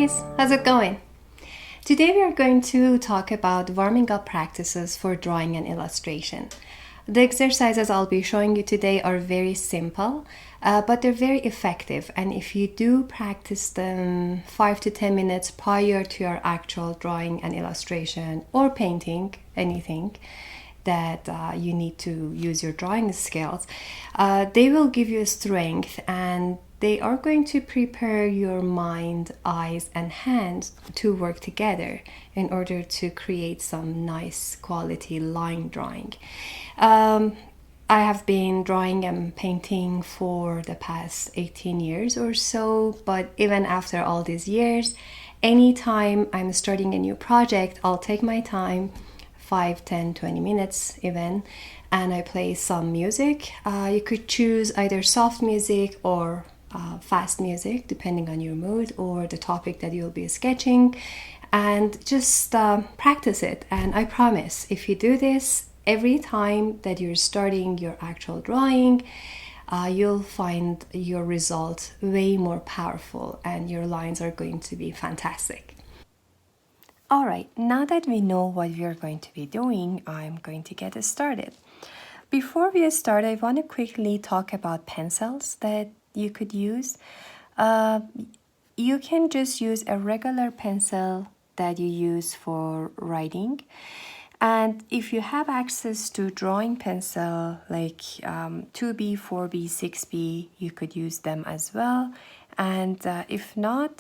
guys, how's it going? Today we are going to talk about warming up practices for drawing and illustration. The exercises I'll be showing you today are very simple, but they're very effective, and if you do practice them 5 to 10 minutes prior to your actual drawing and illustration or painting, anything that you need to use your drawing skills, they will give you strength, and they are going to prepare your mind, eyes, and hands to work together in order to create some nice quality line drawing. I have been drawing and painting for the past 18 years or so, but even after all these years, anytime I'm starting a new project, I'll take my time, 5, 10, 20 minutes even, and I play some music. You could choose either soft music or fast music depending on your mood or the topic that you'll be sketching, and just practice it. And I promise, if you do this every time that you're starting your actual drawing, you'll find your result way more powerful and your lines are going to be fantastic. Alright, now that we know what we are going to be doing, I'm going to get started. Before we start, I want to quickly talk about pencils that you could use. You can just use a regular pencil that you use for writing. And if you have access to drawing pencil like 2B, 4B, 6B, you could use them as well. And if not,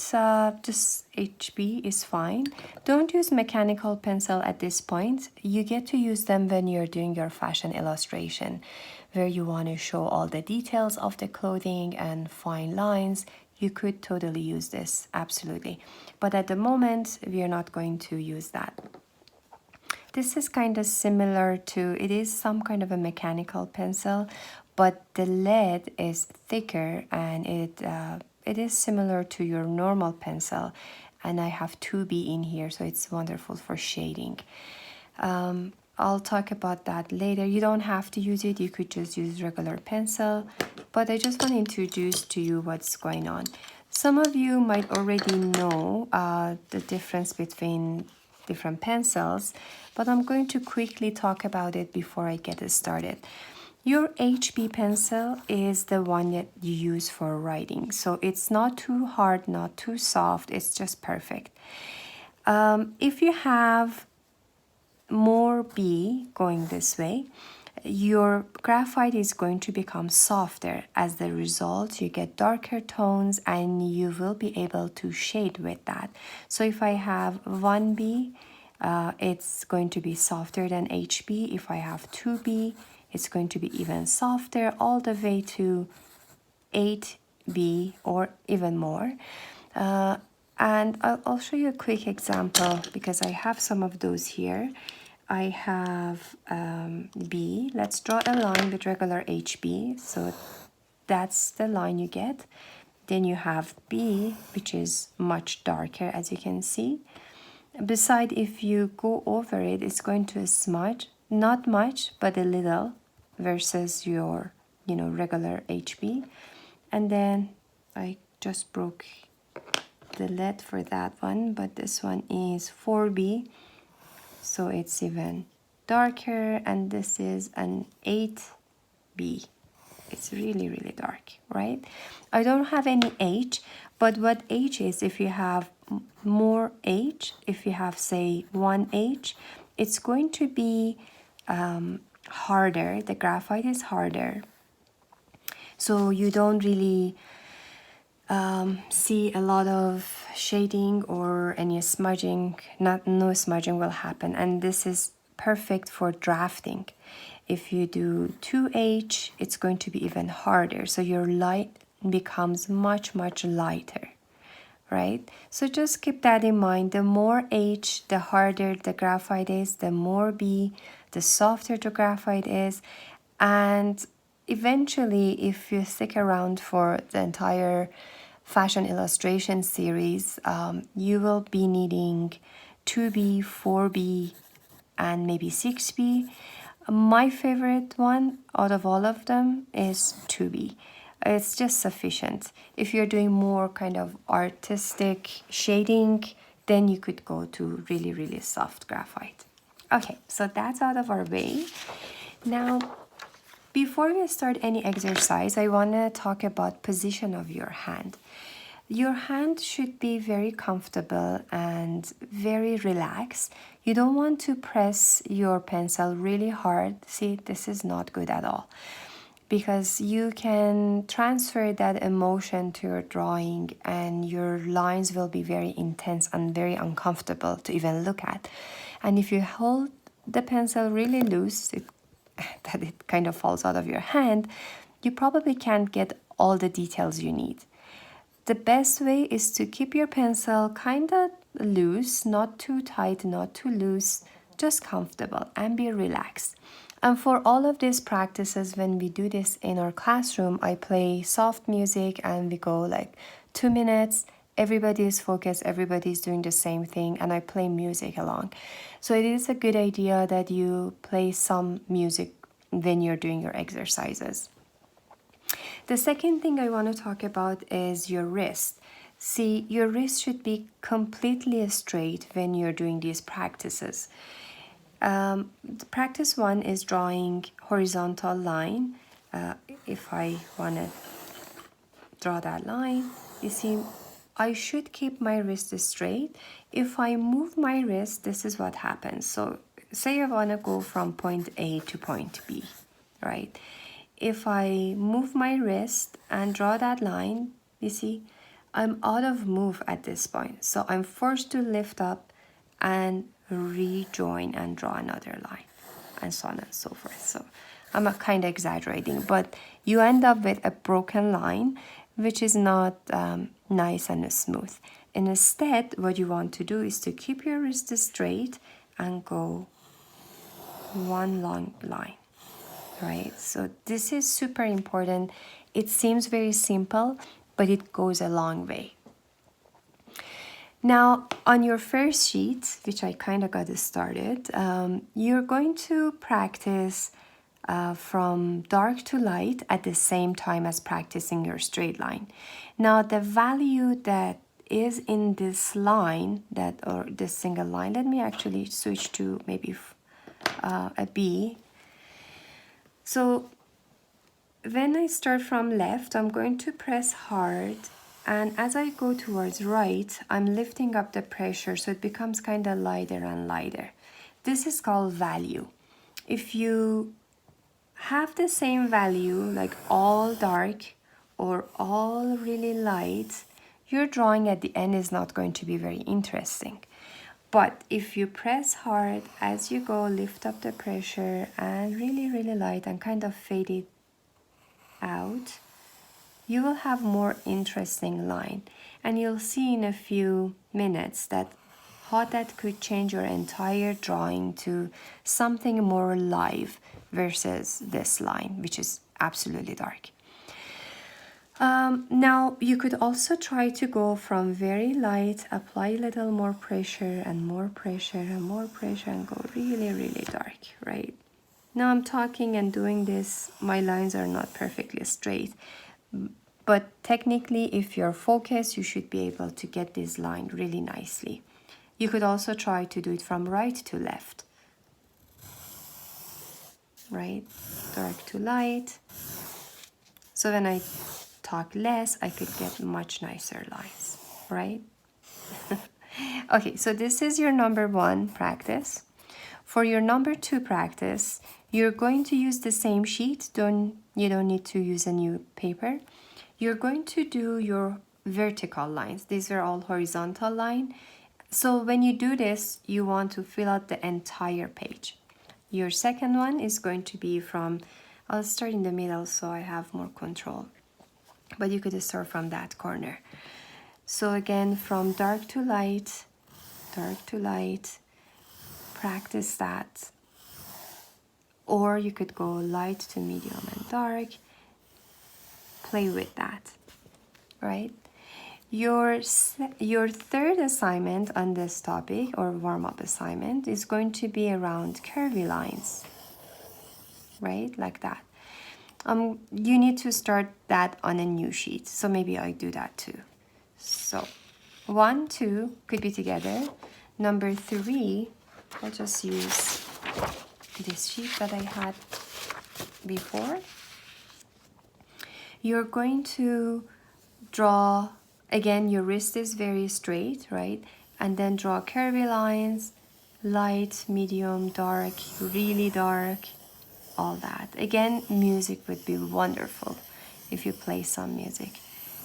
just HB is fine. Don't use mechanical pencil at this point. You get to use them when you're doing your fashion illustration, where you want to show all the details of the clothing and fine lines. You could totally use this, absolutely. But at the moment, we are not going to use that. This is kind of similar to, it is some kind of a mechanical pencil, but the lead is thicker, and it is similar to your normal pencil. And I have 2B in here, so it's wonderful for shading. I'll talk about that later. You don't have to use it, you could just use regular pencil, but I just want to introduce to you what's going on. Some of you might already know the difference between different pencils, but I'm going to quickly talk about it before I get started. Your HB pencil is the one that you use for writing, so it's not too hard, not too soft, it's just perfect. If you have more B going this way, your graphite is going to become softer. As the result, you get darker tones and you will be able to shade with that. So if I have 1B, it's going to be softer than HB. If I have 2B, it's going to be even softer, all the way to 8B or even more. And I'll show you a quick example because I have some of those here. I have B. Let's draw a line with regular HB. So that's the line you get. Then you have B, which is much darker, as you can see. Besides, if you go over it, it's going to smudge. Not much, but a little, versus your, regular HB. And then I just broke the lead for that one, but this one is 4B, so it's even darker, and this is an 8B. It's really, really dark, right? I don't have any H, but what H is, if you have more H, if you have, say, 1H, it's going to be harder. The graphite is harder, so you don't really see a lot of shading or any smudging. No smudging will happen, and this is perfect for drafting. If you do 2H, it's going to be even harder, so your light becomes much lighter, right? So just keep that in mind. The more H, the harder the graphite is. The more B, the softer the graphite is. And eventually, if you stick around for the entire fashion illustration series, you will be needing 2B, 4B, and maybe 6B. My favorite one out of all of them is 2B. It's just sufficient. If you're doing more kind of artistic shading, then you could go to really, really soft graphite. Okay, so that's out of our way. Now, before we start any exercise, I want to talk about position of your hand. Your hand should be very comfortable and very relaxed. You don't want to press your pencil really hard. See, this is not good at all, because you can transfer that emotion to your drawing and your lines will be very intense and very uncomfortable to even look at. And if you hold the pencil really loose, that it kind of falls out of your hand, you probably can't get all the details you need. The best way is to keep your pencil kind of loose, not too tight, not too loose, just comfortable and be relaxed. And for all of these practices, when we do this in our classroom, I play soft music and we go like 2 minutes. Everybody is focused, everybody is doing the same thing, and I play music along. So it is a good idea that you play some music when you're doing your exercises. The second thing I want to talk about is your wrist. See, your wrist should be completely straight when you're doing these practices. Practice 1 is drawing horizontal line. If I want to draw that line, you see, I should keep my wrist straight. If I move my wrist, this is what happens. So say I want to go from point A to point B, right? If I move my wrist and draw that line, you see, I'm out of move at this point. So I'm forced to lift up and rejoin and draw another line, and so on and so forth. So I'm kind of exaggerating, but you end up with a broken line, which is not nice and smooth. And instead, what you want to do is to keep your wrist straight and go one long line, right? So this is super important. It seems very simple, but it goes a long way. Now, on your first sheet, which I kind of got started, you're going to practice from dark to light at the same time as practicing your straight line. Now, the value that is in this line, or this single line, let me actually switch to maybe a B. So when I start from left, I'm going to press hard, and as I go towards right, I'm lifting up the pressure so it becomes kind of lighter and lighter. This is called value. If you have the same value, like all dark or all really light, your drawing at the end is not going to be very interesting. But if you press hard as you go, lift up the pressure and really, really light and kind of fade it out, you will have more interesting line. And you'll see in a few minutes that how that could change your entire drawing to something more live versus this line, which is absolutely dark. Now you could also try to go from very light, apply a little more pressure and more pressure and more pressure, and go really, really dark, right? Now I'm talking and doing this, my lines are not perfectly straight, but technically if you're focused, you should be able to get this line really nicely. You could also try to do it from right to left, right? Dark to light. So when I talk less, I could get much nicer lines, right? Okay, so this is your number 1 practice. For your number 2 practice, you're going to use the same sheet. You don't need to use a new paper. You're going to do your vertical lines. These are all horizontal lines. So when you do this, you want to fill out the entire page. Your second one is going to be from, I'll start in the middle so I have more control, but you could start from that corner. So again, from dark to light, practice that. Or you could go light to medium and dark, play with that, right? Your third assignment on this topic, or warm-up assignment, is going to be around curvy lines, right? Like that. You need to start that on a new sheet. So maybe I do that too. So 1, 2 could be together. Number 3, I'll just use this sheet that I had before. You're going to draw, again, your wrist is very straight, right? And then draw curvy lines, light, medium, dark, really dark, all that. Again, music would be wonderful if you play some music.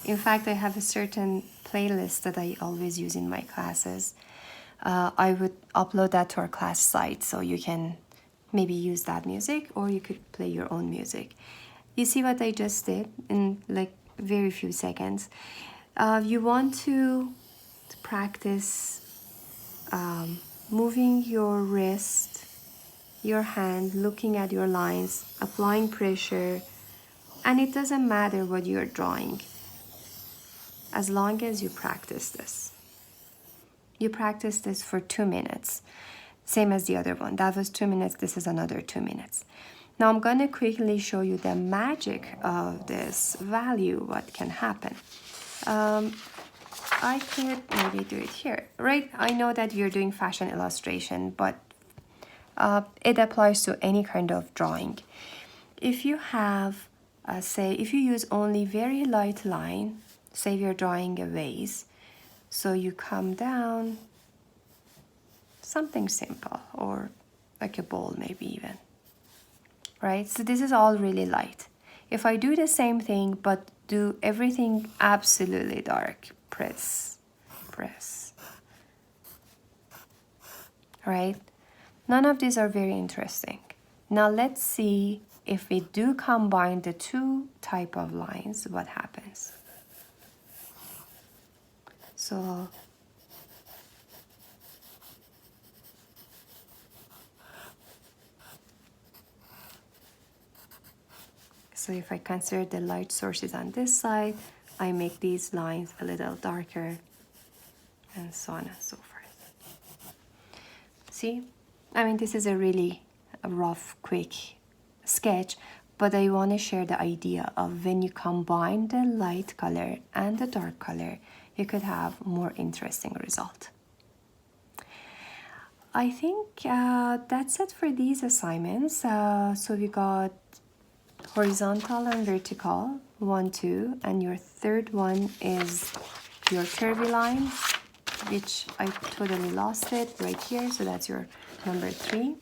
In fact, I have a certain playlist that I always use in my classes. I would upload that to our class site, so you can maybe use that music, or you could play your own music. You see what I just did in like very few seconds. You want to practice moving your wrist, your hand, looking at your lines, applying pressure, and it doesn't matter what you're drawing as long as you practice this. You practice this for 2 minutes, same as the other one. That was 2 minutes, this is another 2 minutes. Now I'm going to quickly show you the magic of this value, what can happen. I could maybe do it here, right? I know that you're doing fashion illustration, but it applies to any kind of drawing. If you have, say, if you use only very light line, say you're drawing a vase, so you come down, something simple, or like a bowl maybe even, right? So this is all really light. If I do the same thing, but do everything absolutely dark, press, right? None of these are very interesting. Now let's see if we do combine the two type of lines, what happens. So if I consider the light sources on this side, I make these lines a little darker, and so on and so forth. See? I mean, this is a really rough, quick sketch, but I want to share the idea of when you combine the light color and the dark color, you could have more interesting result. I think that's it for these assignments. So we got horizontal and vertical, 1, 2, and your third one is your curvy line, which I totally lost it right here, so that's your number 3.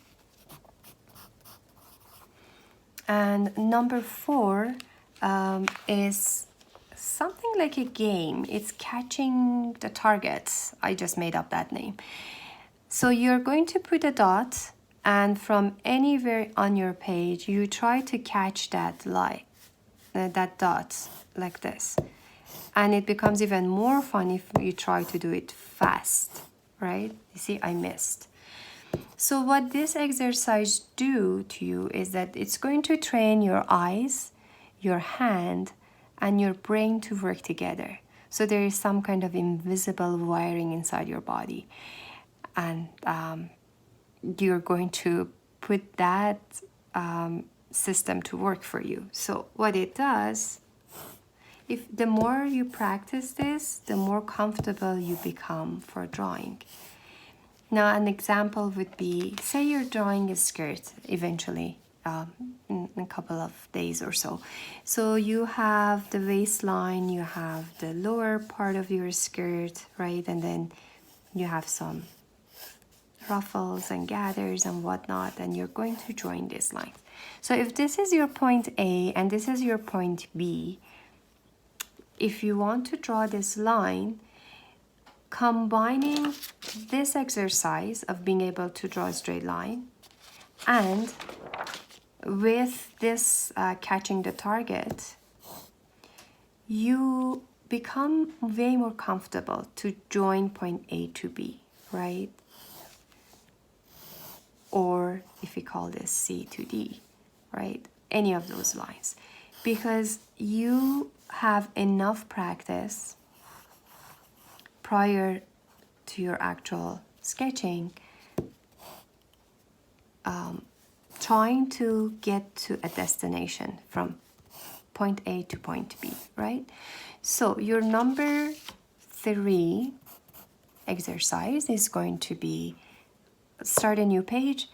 And number 4 is something like a game. It's catching the targets. I just made up that name. So you're going to put a dot, and from anywhere on your page, you try to catch that light, that dot, like this. And it becomes even more fun if you try to do it fast, right? You see, I missed. So what this exercise do to you is that it's going to train your eyes, your hand, and your brain to work together. So there is some kind of invisible wiring inside your body. And you're going to put that system to work for you. So what it does, if the more you practice this, the more comfortable you become for drawing. Now an example would be, say you're drawing a skirt eventually in a couple of days or so. So you have the waistline, you have the lower part of your skirt, right? And then you have some ruffles and gathers and whatnot, and you're going to join this line. So if this is your point A and this is your point B, if you want to draw this line, combining this exercise of being able to draw a straight line and with this catching the target, you become way more comfortable to join point A to B, right? Or if we call this C to D, right? Any of those lines. Because you have enough practice prior to your actual sketching, trying to get to a destination from point A to point B, right? So your number 3 exercise is going to be start a new page,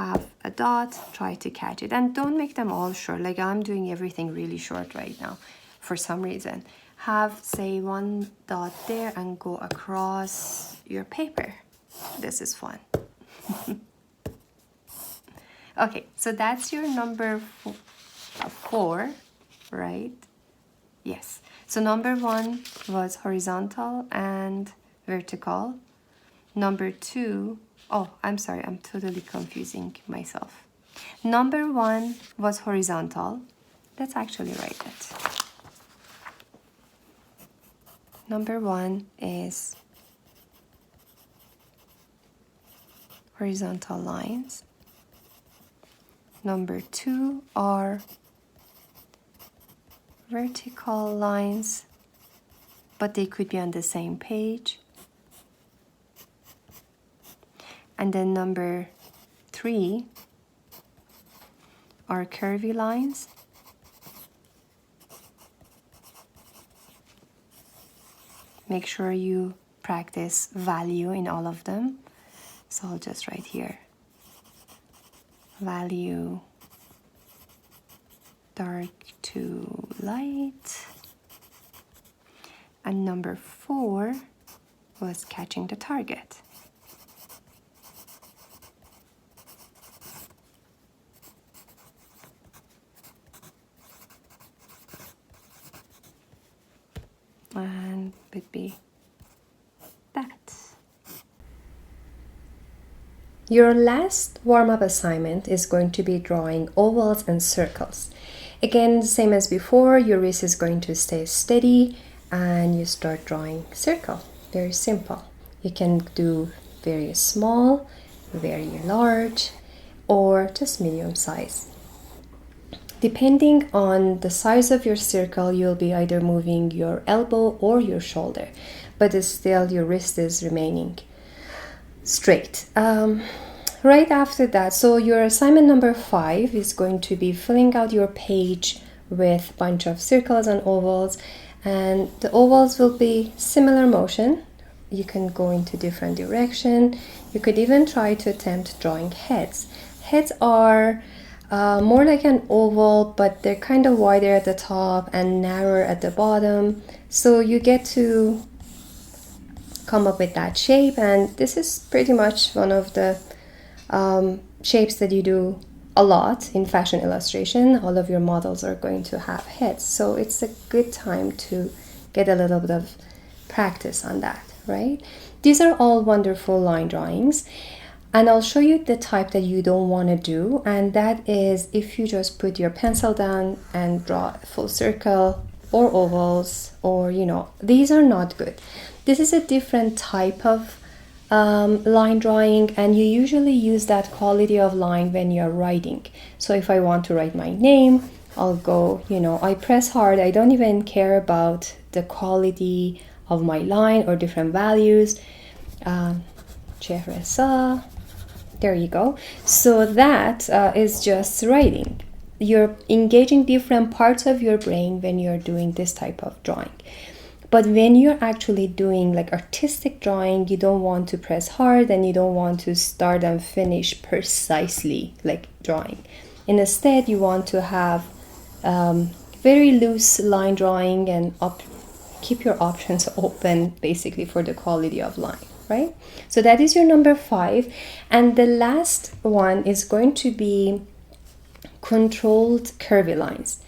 have a dot, try to catch it, and don't make them all short. Like I'm doing everything really short right now for some reason. Have, say, 1 dot there and go across your paper. This is fun. Okay, so that's your number 4, right? Yes. So number 1 was horizontal and vertical. Number 2, oh, I'm sorry, I'm totally confusing myself. Number 1 was horizontal. Let's actually write it. Number 1 is horizontal lines. Number 2 are vertical lines, but they could be on the same page. And then number 3 are curvy lines. Make sure you practice value in all of them. So I'll just write here, value, dark to light. And number 4 was catching the target. And would be that. Your last warm-up assignment is going to be drawing ovals and circles. Again, the same as before, your wrist is going to stay steady and you start drawing circle. Very simple. You can do very small, very large, or just medium size. Depending on the size of your circle, you'll be either moving your elbow or your shoulder, but still your wrist is remaining straight. Right after that, so your assignment number 5 is going to be filling out your page with a bunch of circles and ovals, and the ovals will be similar motion. You can go into different direction. You could even try to attempt drawing heads. Heads are more like an oval, but they're kind of wider at the top and narrower at the bottom. So you get to come up with that shape, and this is pretty much one of the shapes that you do a lot in fashion illustration. All of your models are going to have heads, so it's a good time to get a little bit of practice on that, right? These are all wonderful line drawings. And I'll show you the type that you don't want to do, and that is if you just put your pencil down and draw a full circle or ovals, or these are not good. This is a different type of line drawing, and you usually use that quality of line when you're writing. So if I want to write my name, I'll go, I press hard. I don't even care about the quality of my line or different values. Chehrehsa. There you go. So that is just writing. You're engaging different parts of your brain when you're doing this type of drawing. But when you're actually doing like artistic drawing, you don't want to press hard and you don't want to start and finish precisely like drawing. Instead, you want to have very loose line drawing and keep your options open basically for the quality of line. Right? So that is your number 5. And the last one is going to be controlled curvy lines.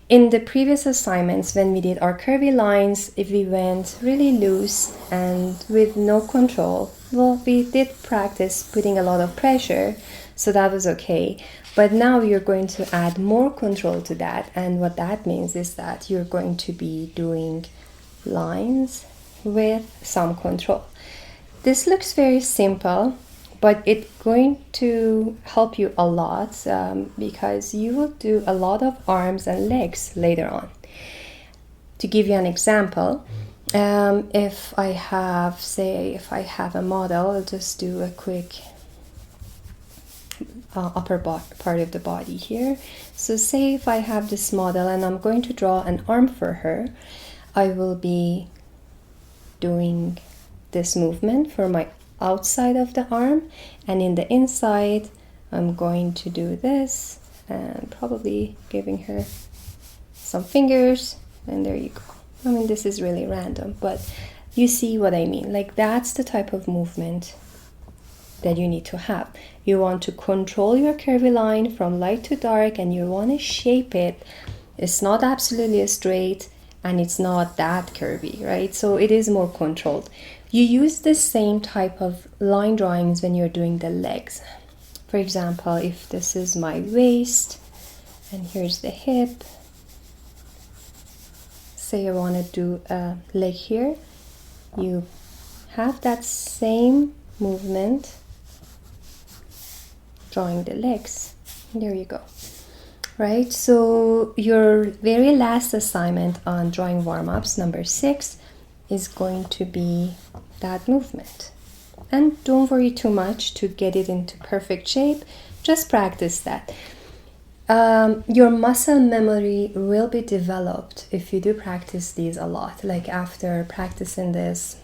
In the previous assignments, when we did our curvy lines, if we went really loose and with no control, well, we did practice putting a lot of pressure, so that was okay. But now you're going to add more control to that, and what that means is that you're going to be doing lines with some control. This looks very simple, but it's going to help you a lot because you will do a lot of arms and legs later on. To give you an example, if I have a model, I'll just do a quick upper part of the body here. So say if I have this model and I'm going to draw an arm for her, I will be doing this movement for my outside of the arm, and in the inside I'm going to do this and probably giving her some fingers, and there you go. I mean, this is really random, but you see what I mean. Like, that's the type of movement that you need to have. You want to control your curvy line from light to dark, and you want to shape it. It's not absolutely straight and it's not that curvy, right? So it is more controlled. You use the same type of line drawings when you're doing the legs. For example, if this is my waist and here's the hip, say I want to do a leg here, you have that same movement drawing the legs. There you go. Right, so your very last assignment on drawing warm-ups, number 6, is going to be that movement. And don't worry too much to get it into perfect shape, just practice that. Your muscle memory will be developed if you do practice these a lot. Like after practicing this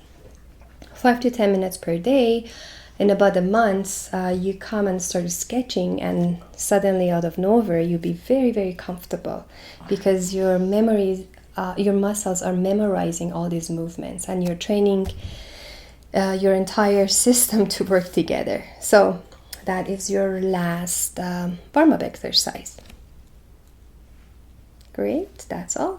5 to 10 minutes per day, in about a month, you come and start sketching, and suddenly out of nowhere you'll be very, very comfortable because your memories, your muscles are memorizing all these movements, and you're training your entire system to work together. So that is your last warm-up exercise. Great, that's all.